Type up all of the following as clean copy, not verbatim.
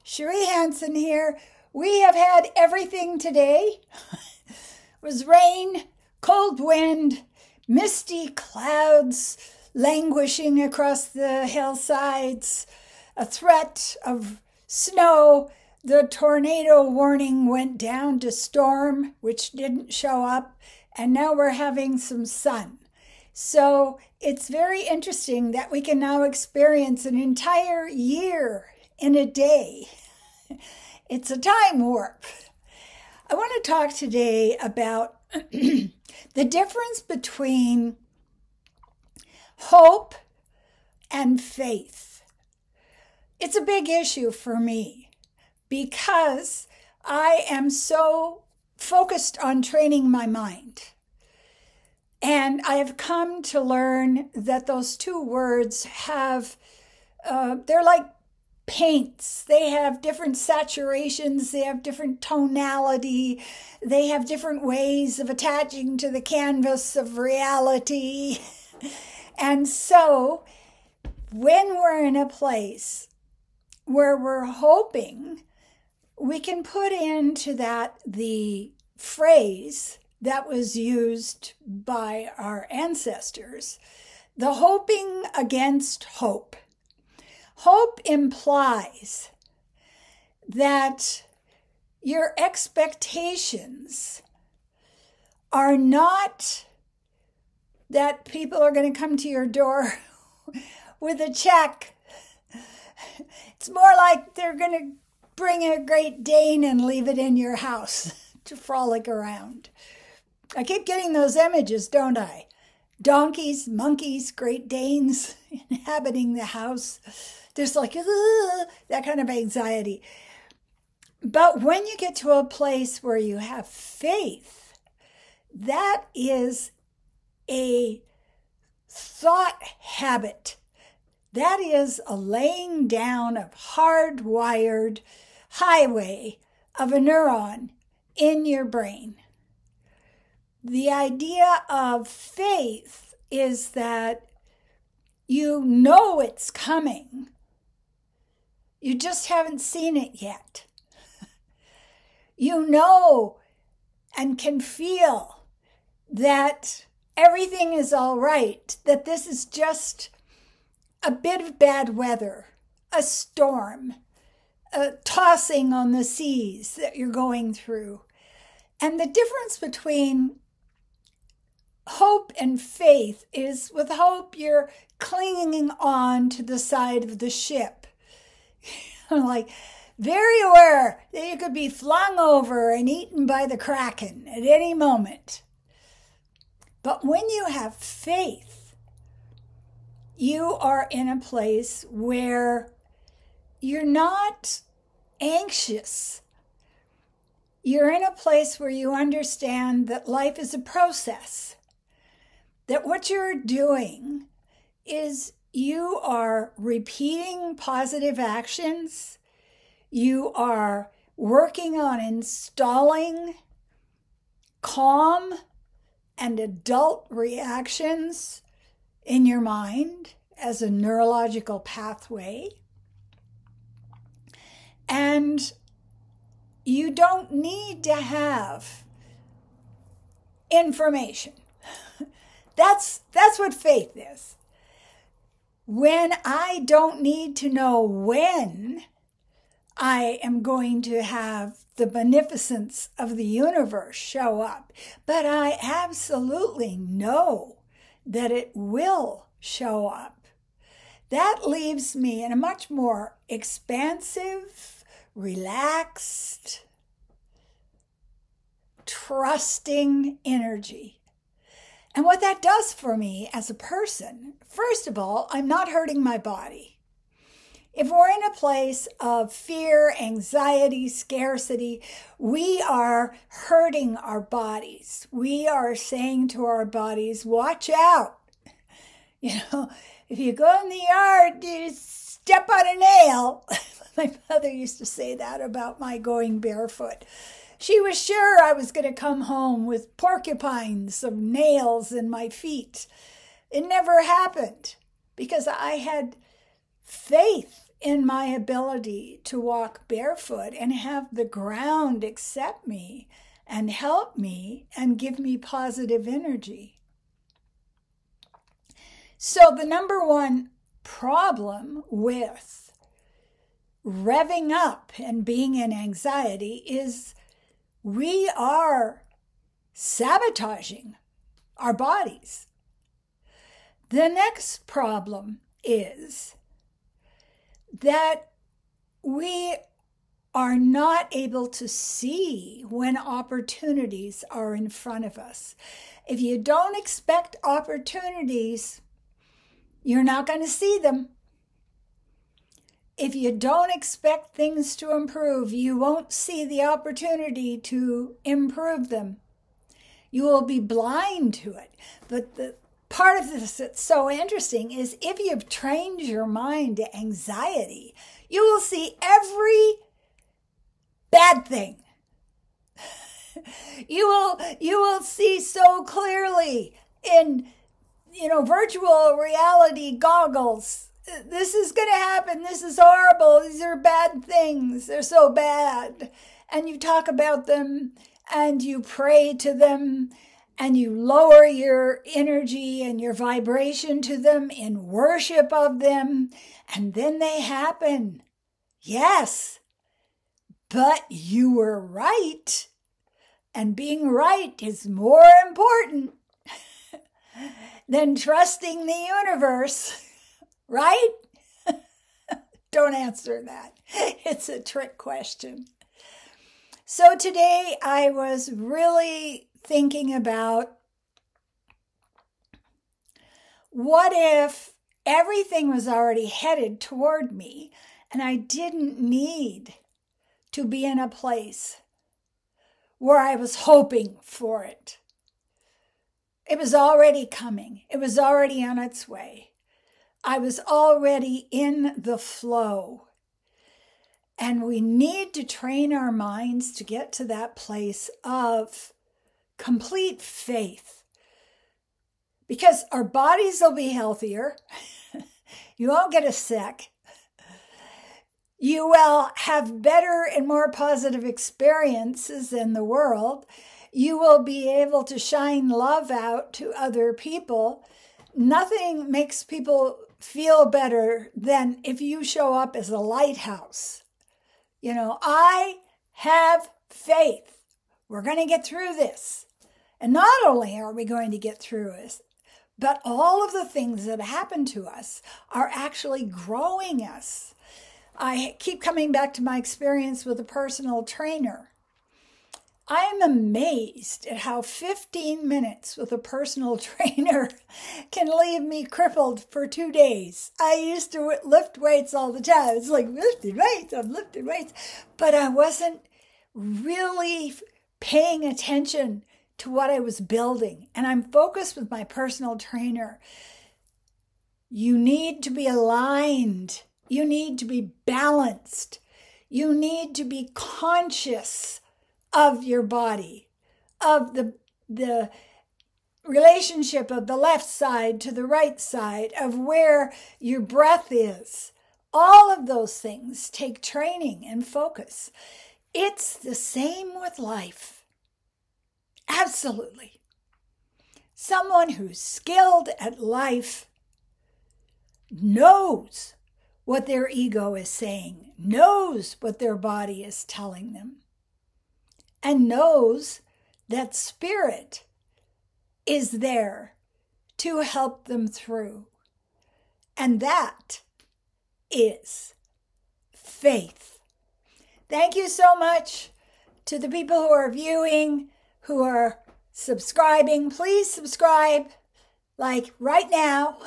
Cherie Hanson here. We have had everything today. It was rain, cold wind, misty clouds languishing across the hillsides, a threat of snow. The tornado warning went down to storm, which didn't show up, and now we're having some sun. So it's very interesting that we can now experience an entire year in a day. It's a time warp. I want to talk today about the difference between hope and faith. It's a big issue for me because I am so focused on training my mind. And I have come to learn that those two words have, they're like paints. They have different saturations. They have different tonality. They have different ways of attaching to the canvas of reality. And so when we're in a place where we're hoping, we can put into that the phrase that was used by our ancestors, the hoping against hope. Hope implies that your expectations are not that people are going to come to your door with a check. It's more like they're going to bring a Great Dane and leave it in your house to frolic around. I keep getting those images, don't I? Donkeys, monkeys, Great Danes inhabiting the house. There's like that kind of anxiety. But when you get to a place where you have faith, that is a thought habit. That is a laying down of hardwired highway of a neuron in your brain. The idea of faith is that you know it's coming. You just haven't seen it yet. You know and can feel that everything is all right, that this is just a bit of bad weather, a storm, a tossing on the seas that you're going through. And the difference between hope and faith is with hope, you're clinging on to the side of the ship. Like, very aware that you could be flung over and eaten by the Kraken at any moment. But when you have faith, you are in a place where you're not anxious. You're in a place where you understand that life is a process. That what you're doing is you are repeating positive actions. You are working on installing calm and adult reactions in your mind as a neurological pathway. And you don't need to have information. That's what faith is. When I don't need to know when I am going to have the beneficence of the universe show up, but I absolutely know that it will show up. That leaves me in a much more expansive, relaxed, trusting energy. And what that does for me as a person, first of all, I'm not hurting my body. If we're in a place of fear, anxiety, scarcity, we are hurting our bodies. We are saying to our bodies, watch out. You know, if you go in the yard, you step on a nail. My mother used to say that about my going barefoot. She was sure I was going to come home with porcupines of nails in my feet. It never happened because I had faith in my ability to walk barefoot and have the ground accept me and help me and give me positive energy. So the number one problem with revving up and being in anxiety is we are sabotaging our bodies. The next problem is that we are not able to see when opportunities are in front of us. If you don't expect opportunities, you're not going to see them. If you don't expect things to improve, you won't see the opportunity to improve them. You will be blind to it. But the part of this that's so interesting is if you've trained your mind to anxiety, you will see every bad thing. You will see so clearly in virtual reality goggles. This is going to happen. This is horrible. These are bad things. They're so bad. And you talk about them and you pray to them and you lower your energy and your vibration to them in worship of them. And then they happen. Yes. But you were right. And being right is more important than trusting the universe. Right? Don't answer that. It's a trick question. So today I was really thinking about what if everything was already headed toward me and I didn't need to be in a place where I was hoping for it. It was already coming. It was already on its way. I was already in the flow. And we need to train our minds to get to that place of complete faith. Because our bodies will be healthier. You won't get sick. You will have better and more positive experiences in the world. You will be able to shine love out to other people. Nothing makes people feel better than if you show up as a lighthouse. I have faith. We're going to get through this. And not only are we going to get through this, but all of the things that happen to us are actually growing us. I keep coming back to my experience with a personal trainer. I am amazed at how 15 minutes with a personal trainer can leave me crippled for 2 days. I used to lift weights all the time. It's like, I'm lifting weights. But I wasn't really paying attention to what I was building. And I'm focused with my personal trainer. You need to be aligned. You need to be balanced. You need to be conscious of your body, of the relationship of the left side to the right side, of where your breath is. All of those things take training and focus. It's the same with life. Absolutely. Someone who's skilled at life knows what their ego is saying, knows what their body is telling them, and knows that spirit is there to help them through. And that is faith. Thank you so much to the people who are viewing, who are subscribing. Please subscribe, like right now.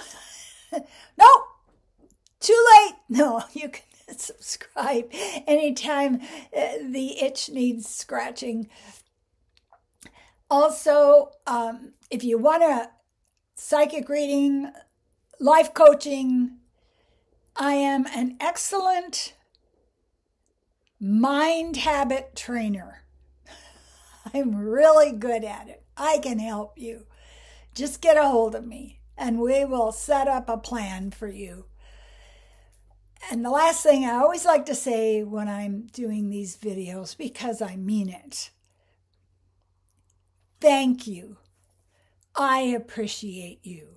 Nope, too late. No, you can subscribe anytime the itch needs scratching. Also, if you want a psychic reading, life coaching, I am an excellent mind habit trainer. I'm really good at it. I can help you. Just get a hold of me and we will set up a plan for you. And the last thing I always like to say when I'm doing these videos, because I mean it, thank you. I appreciate you.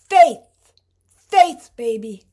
Faith, faith, baby.